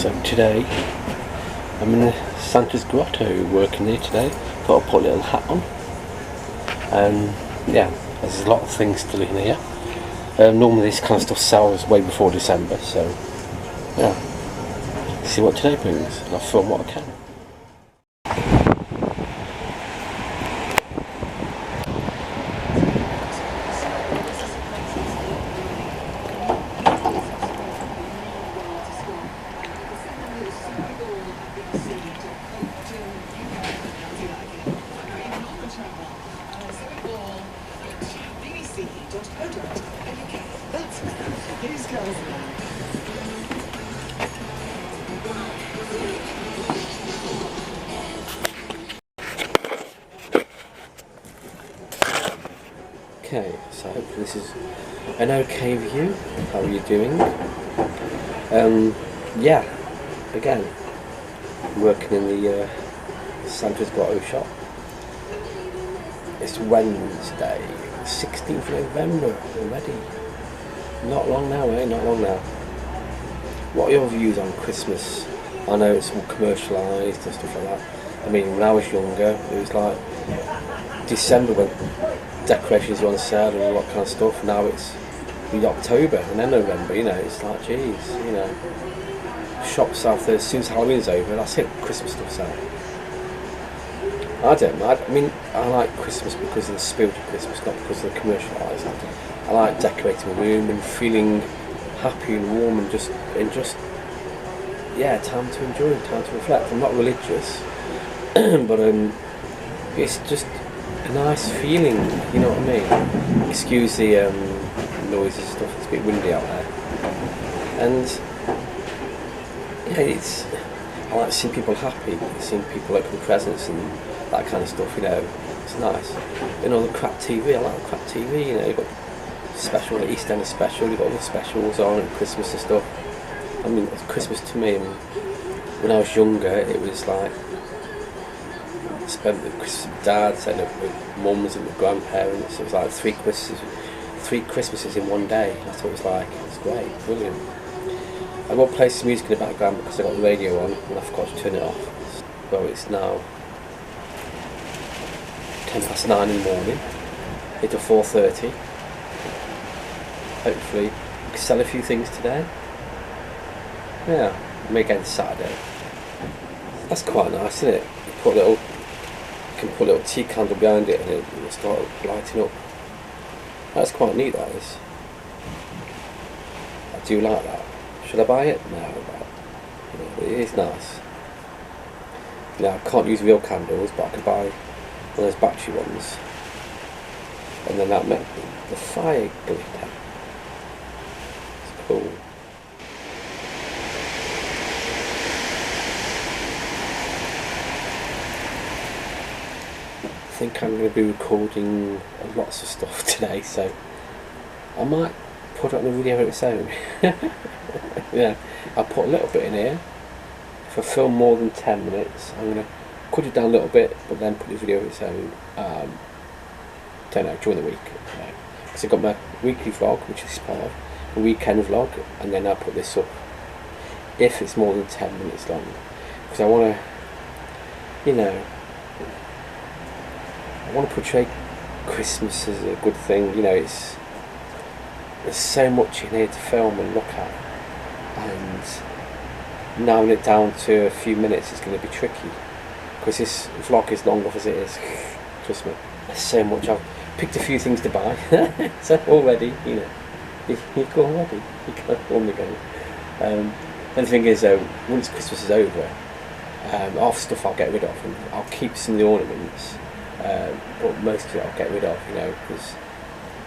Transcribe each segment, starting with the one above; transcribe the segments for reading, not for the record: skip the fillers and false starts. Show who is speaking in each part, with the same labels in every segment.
Speaker 1: So today I'm in Santa's Grotto working here today. Thought I'd put a little hat on. Yeah, there's a lot of things still in here. Normally this kind of stuff sells way before December, so yeah, see what today brings and I'll film what I can. Okay, so hopefully this is an okay view. How are you doing? Yeah, again, I'm working in the Santa's Grotto shop. It's Wednesday, 16th of November already. Not long now, eh? Not long now. What are your views on Christmas? I know it's all commercialised and stuff like that. I mean, when I was younger, it was like December when decorations were on sale and all that kind of stuff. Now it's October and then November, you know, it's like, geez, you know, shops out there, as soon as Halloween's over, that's it, Christmas stuff's out. I don't know, I mean, I like Christmas because of the spirit of Christmas, not because of the commercialised. I like decorating my room and feeling happy and warm and just, yeah, time to enjoy, time to reflect. I'm not religious, but it's just a nice feeling, you know what I mean? Excuse the noises and stuff, it's a bit windy out there. And yeah, I like seeing people happy, seeing people open presents and that kind of stuff, you know, it's nice. You know, the crap TV, I like the crap TV, you know, you've got special, the East End special, you've got all the specials on at Christmas and stuff. I mean, Christmas to me, when I was younger, it was like, I spent with Christmas with dads and with mums and with grandparents. It was like three Christmases in one day. That's what it was like. It was great, brilliant. I got play some music in the background because I got the radio on and I forgot to turn it off. Well, it's now 9:10 in the morning. Hit to 4:30. Hopefully, we can sell a few things today. Yeah, maybe again Saturday. That's quite nice, isn't it? You can put a little tea candle behind it and it'll start lighting up. That's quite neat, that is. I do like that. Should I buy it? No, but it is nice. Now, I can't use real candles, but I can buy one of those battery ones. And then that makes the fire glitter. It's cool. I think I'm going to be recording lots of stuff today, so I might put it on the video of its own. Yeah, I'll put a little bit in here. If I film more than 10 minutes, I'm going to cut it down a little bit, but then put the video of its own. Don't know, during the week. Because I've got my weekly vlog, which is part of a weekend vlog, and then I'll put this up if it's more than 10 minutes long. Because I want to, you know, I want to portray Christmas as a good thing, you know, there's so much in here to film and look at, and narrowing it down to a few minutes is going to be tricky, because this vlog is long enough as it is, trust me, there's so much. I've picked a few things to buy, so already, you know, you've got already, you can't on the go. And the thing is though, once Christmas is over, half stuff I'll get rid of, and I'll keep some of the ornaments. But most of it I'll get rid of, you know, because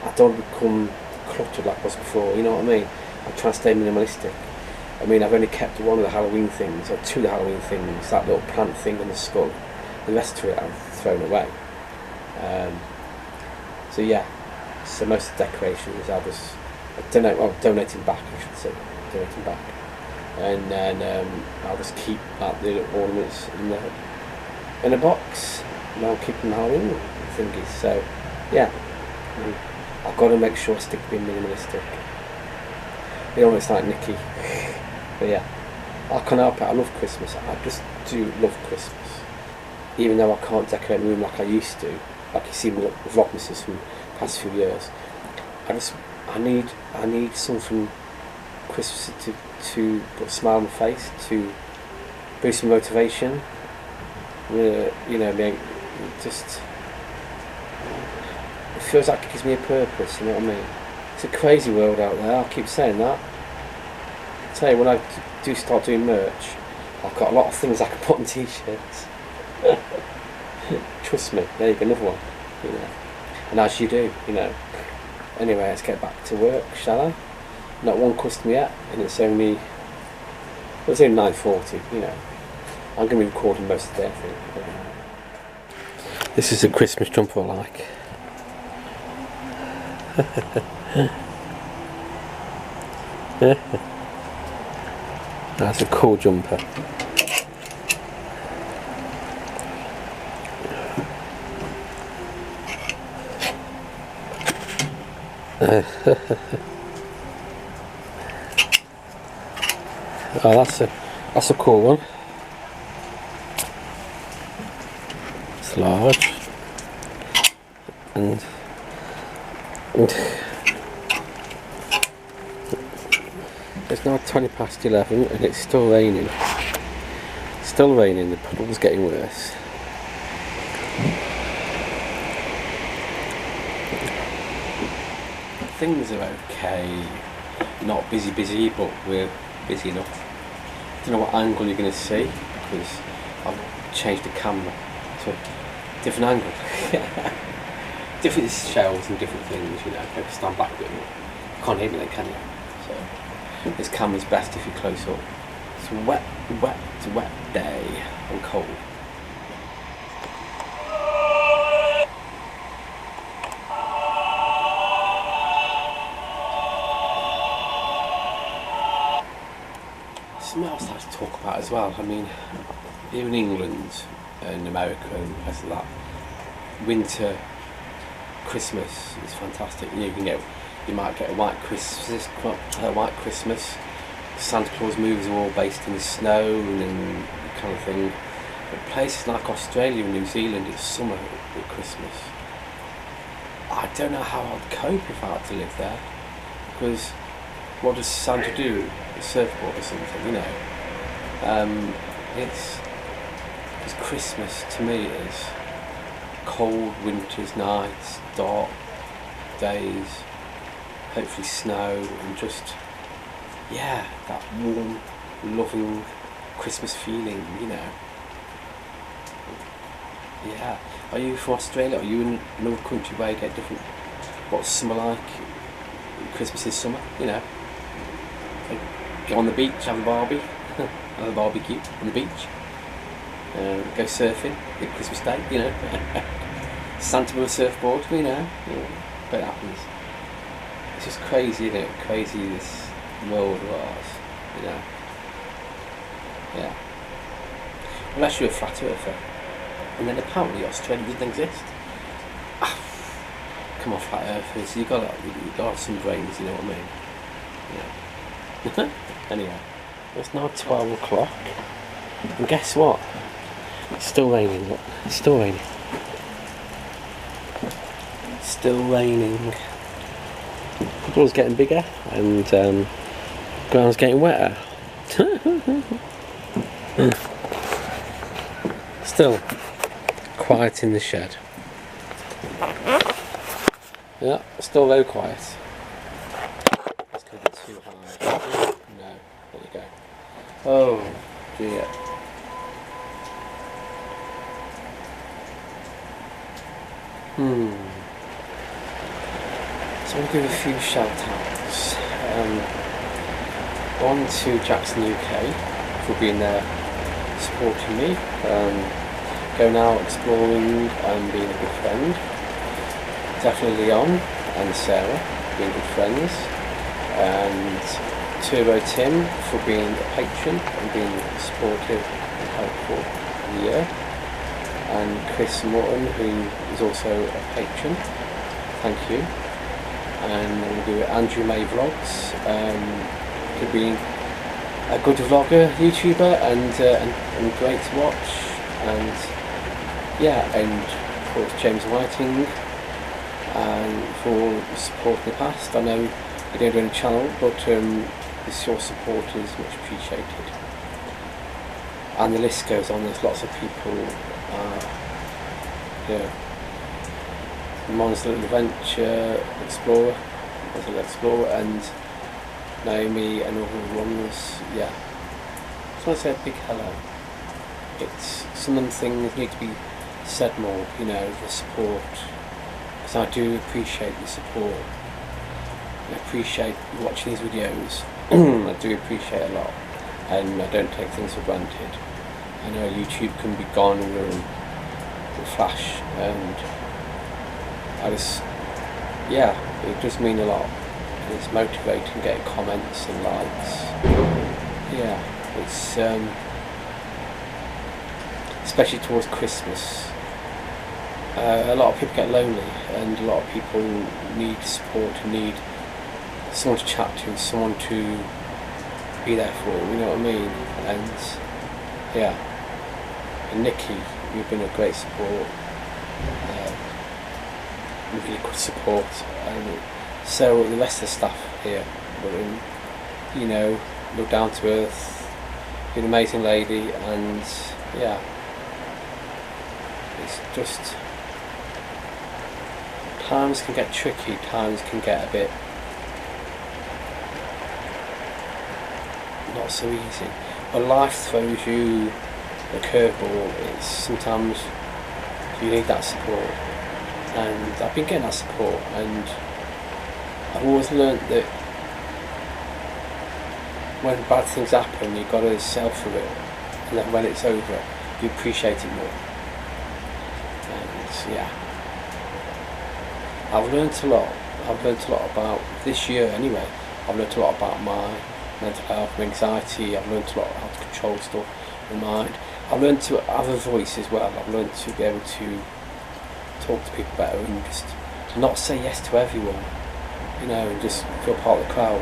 Speaker 1: I don't become cluttered like I was before, you know what I mean? I'm trying to stay minimalistic. I mean, I've only kept one of the Halloween things, or two of the Halloween things, that little plant thing and the skull. The rest of it I've thrown away. So yeah, so most of the decorations I donating back, I should say, donating back. And then I'll just keep the ornaments in a box. Now I'm keeping the Halloween thingies, so yeah, I've got to make sure I stick to being minimalistic. You know, it's like Nicky, but yeah, I can't help it, I love Christmas. I just do love Christmas. Even though I can't decorate my room like I used to, like you see with Vlogmas from the past few years. I need something Christmas to put a smile on my face, to boost my motivation. You know, just it feels like it gives me a purpose. You know what I mean? It's a crazy world out there. I keep saying that. I tell you, when I do start doing merch, I've got a lot of things I can put on t-shirts. Trust me. There you go, another one. You know, and as you do, you know. Anyway, let's get back to work, shall I? Not one customer yet, and it's only 9:40. You know, I'm going to be recording most of the day, I think. This is a Christmas jumper I like. That's a cool jumper. Oh, that's a cool one. It's large, and it's now 11 and it's still raining. Still raining. The puddle's getting worse. Things are okay. Not busy, but we're busy enough. I don't know what angle you're going to see because I've changed the camera to a different angle. Different shelves and different things, you know. Maybe stand back a bit more. You can't hear me then, can you? So this camera's best if you're close up. It's a wet day and cold. Something else I'd like to talk about as well. I mean, here in England and America and places like that, winter Christmas is fantastic. You might get a white Christmas. Santa Claus movies are all based in the snow and kind of thing. But places like Australia and New Zealand, it's summer with Christmas. I don't know how I'd cope if I had to live there, because what does Santa do? A surfboard or something, you know. It's Christmas to me is cold winter's nights, dark days, hopefully snow, and just that warm, loving Christmas feeling, you know. Yeah. Are you from Australia? Are you in another country where you get different? What's summer like? Christmas is summer, you know. Like, go on the beach, have a barbie, have a barbecue on the beach, go surfing, big Christmas Day, you know. Santa with a surfboard, you know. But it happens. It's just crazy, isn't it? Crazy this world of ours, you know. Yeah. Unless you're a flat earther, and then apparently Australia doesn't exist. Come on, flat earthers, you got some brains, you know what I mean? Yeah. Anyway, it's now 12 o'clock, and guess what? It's still raining. Look, it's still raining. Still raining. The puddle's getting bigger, and ground's getting wetter. Still quiet in the shed. Yeah, still very quiet. It's going to be too high. No, there you go. Oh dear. So I'm going to give a few shout outs. One to Jackson UK for being there supporting me. Going out exploring and being a good friend. Definitely Leon and Sarah being good friends, and Turbo Tim for being a patron and being supportive and helpful in the year, and Chris Morton, who is also a patron, thank you. And I'm going to do Andrew May Vlogs for being a good vlogger, YouTuber, and great to watch. And yeah, and of course James Whiting, and for all the support in the past. I know you don't do any channel, but your support is much appreciated. And the list goes on. There's lots of people. Yeah, Mon's Little Adventure Explorer, and Naomi and all the ones. Yeah, just want to say a big hello. It's some of the things need to be said more. You know, the support, because I do appreciate the support. I appreciate watching these videos. I do appreciate a lot, and I don't take things for granted. I know YouTube can be gone in a flash, and I just, yeah, it does mean a lot. And it's motivating getting comments and likes. Yeah, it's especially towards Christmas. A lot of people get lonely, and a lot of people need support and need someone to chat to, someone to be there for, you know what I mean? And yeah, and Nikki, you've been a great support, really good support, and so the rest of the staff here, you know, you're down to earth, you're an amazing lady, and yeah, it's just, times can get tricky, times can get a bit not so easy, but life throws you a curveball. It's sometimes you need that support, and I've been getting that support, and I've always learnt that when bad things happen, you've got to sail through it, and then when it's over, you appreciate it more. And yeah, I've learnt a lot. I've learnt a lot about this year anyway. I've learnt a lot about my mental health and anxiety. I've learnt a lot how to control stuff in my mind. I've learnt to have a voice as well. I've learnt to be able to talk to people better, and just to not say yes to everyone, you know, and just feel part of the crowd.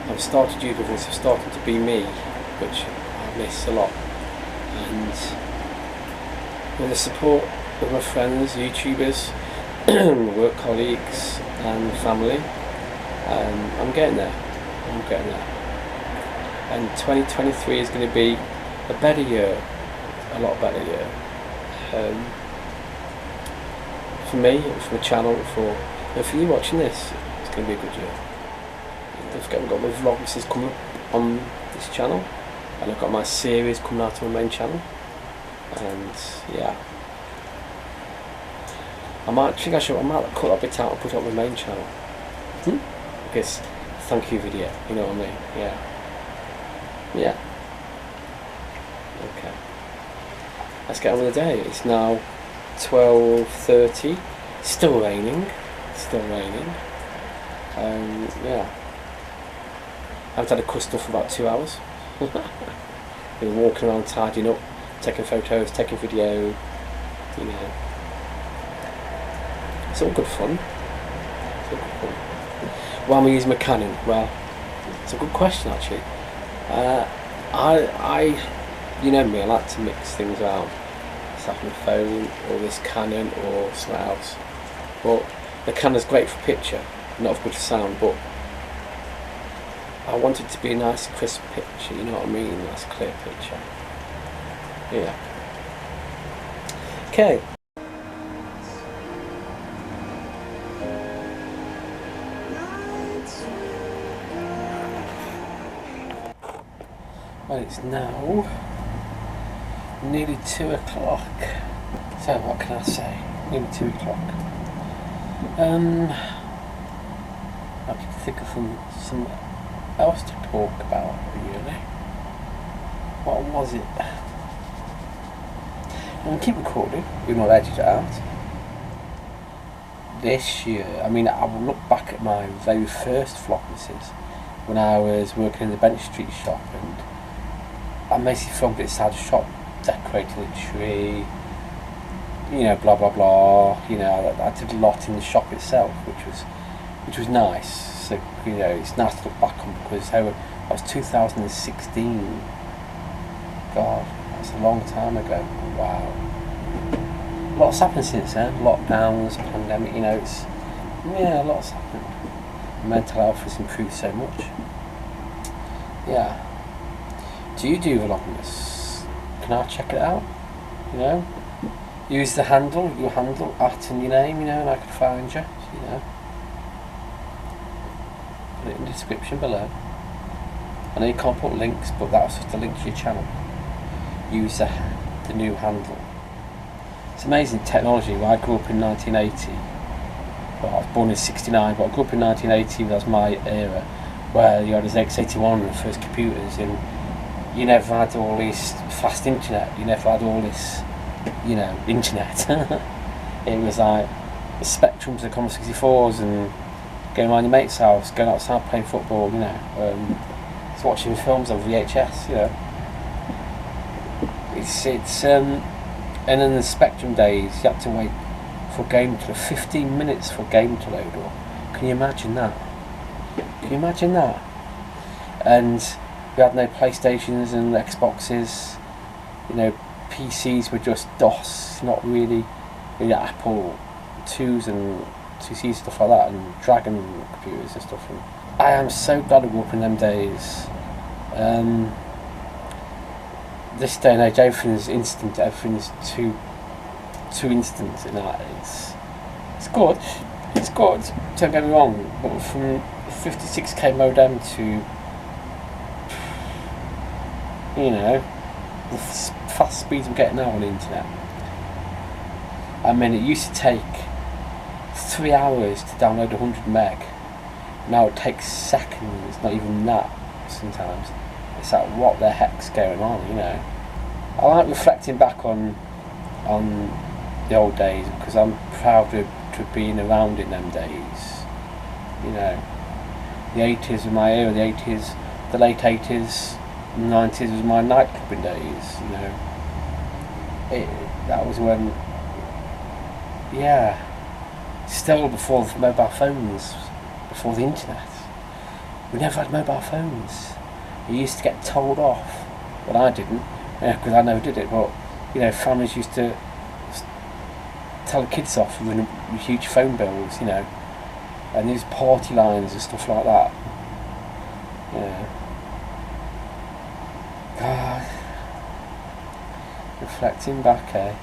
Speaker 1: I've started using the voice, I've started to be me, which I miss a lot. And with the support of my friends, YouTubers, work colleagues and family, I'm getting there. I'm getting there. And 2023 is going to be a better year, a lot better year. For me, for the channel, for you watching this, it's going to be a good year. Don't forget, we've got my Vlogmas coming up on this channel, and I've got my series coming out on my main channel. And yeah, I might cut that bit out and put it on my main channel. Because thank you video, you know what I mean? Yeah. Yeah. Okay. Let's get on with the day. It's now 12:30. Still raining. Still raining. Yeah. I haven't had a customer for about 2 hours. Been walking around tidying up, taking photos, taking video, you know. It's all good fun. It's all good fun. Why am I using my Canon? Well, it's a good question actually. You know me, I like to mix things out. It's like my phone, or this Canon, or something else. But the Canon's great for picture, not for good sound, but I want it to be a nice crisp picture, you know what I mean? A nice clear picture. Yeah. Okay. Well, it's now nearly 2 o'clock. So what can I say? Nearly 2 o'clock. I have to think of some else to talk about, really. What was it? I'm going to keep recording, even though I edited it out. This year, I mean, I will look back at my very first Vlogmases when I was working in the Bench Street shop, and I basically filmed it inside the shop, decorating the tree, you know, blah blah blah. You know, I did a lot in the shop itself, which was nice. So, you know, it's nice to look back on, because how That was 2016. God, that's a long time ago. Wow. Lots happened since then. Lockdowns, pandemic, you know, lots happened. Mental health has improved so much. Yeah. Do you do Vlogmas? Can I check it out? You know? Use the handle, your handle, at and your name, you know, and I can find you, you know. Put it in the description below. I know you can't put links, but that's just a link to your channel. Use the new handle. It's amazing technology. Well, I grew up in 1980. Well, I was born in 69, but I grew up in 1980. That's my era, where you had this X81 and the first computers, and you never had all this fast internet. You never had all this, you know, internet. It was like the Spectrums, the Commodore 64s, and going around your mate's house, going outside playing football. You know, just watching films on VHS. You know, and in the Spectrum days, you had to wait for a game to 15 minutes for a game to load up. Can you imagine that? Can you imagine that? And we had no PlayStations and Xboxes. You know, PCs were just DOS, not really Apple IIs and 2Cs, stuff like that, and Dragon computers and stuff. And I am so glad I grew up in them days. This day and age, everything's instant, everything's too instant, and it's good, don't get me wrong, but from 56k modem to, you know, the fast speeds we're getting now on the internet. I mean, it used to take 3 hours to download 100 meg, now it takes seconds, not even that sometimes. It's like, what the heck's going on, you know? I like reflecting back on the old days, because I'm proud to have been around in them days. You know, the 80s was my era, the late 80s, the 90s was my nightclubbing days, you know. That was when, yeah, still before the mobile phones, before the internet. We never had mobile phones. You used to get told off. Well, I didn't, because I never did it, but, you know, families used to tell the kids off with huge phone bills, you know, and these party lines and stuff like that. Yeah. God. Reflecting back, I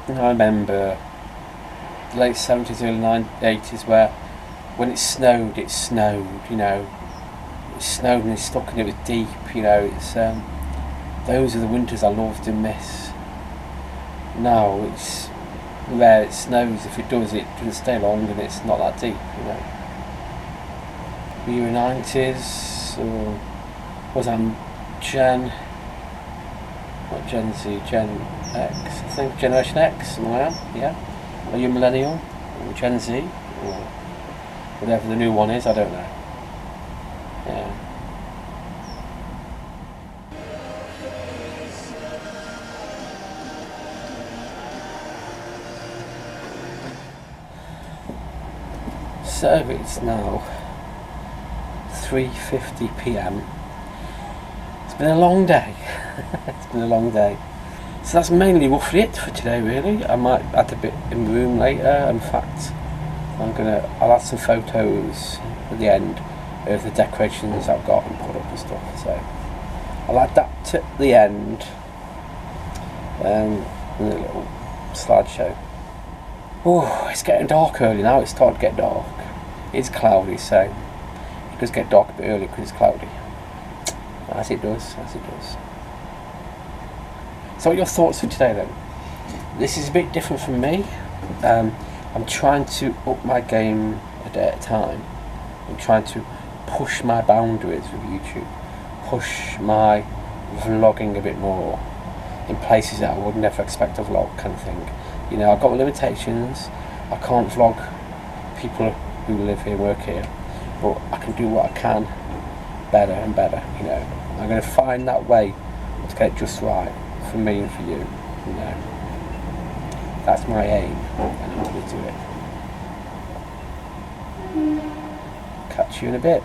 Speaker 1: remember the late 70s, early 80s, where when it snowed, you know. It snowed and it stuck and it was deep, you know. Those are the winters I loved and miss. Now it's rare it snows. If it does, it doesn't stay long and it's not that deep, you know. Were you in the 90s, or was I not Gen Z, Gen X, I think, Generation X, am I am, yeah? Are you millennial, or Gen Z, or whatever the new one is, I don't know. Yeah. So it's now 3:50 p.m. It's been a long day. It's been a long day. So that's mainly roughly it for today, really. I might add a bit in the room later. In fact, I'll add some photos at the end of the decorations I've got and put up and stuff. So I'll add that at the end, in a little slideshow. Oh, it's getting dark early now. It's starting to get dark. It's cloudy, so it does get dark a bit early because it's cloudy. As it does. So what are your thoughts for today then? This is a bit different from me. I'm trying to up my game a day at a time. I'm trying to push my boundaries with YouTube. Push my vlogging a bit more in places that I would never expect to vlog, kind of thing. You know, I've got limitations. I can't vlog people who live here, work here, but I can do what I can better and better, you know. I'm going to find that way to get it just right for me and for you, you know. That's my aim, and I'm going to do it. Catch you in a bit.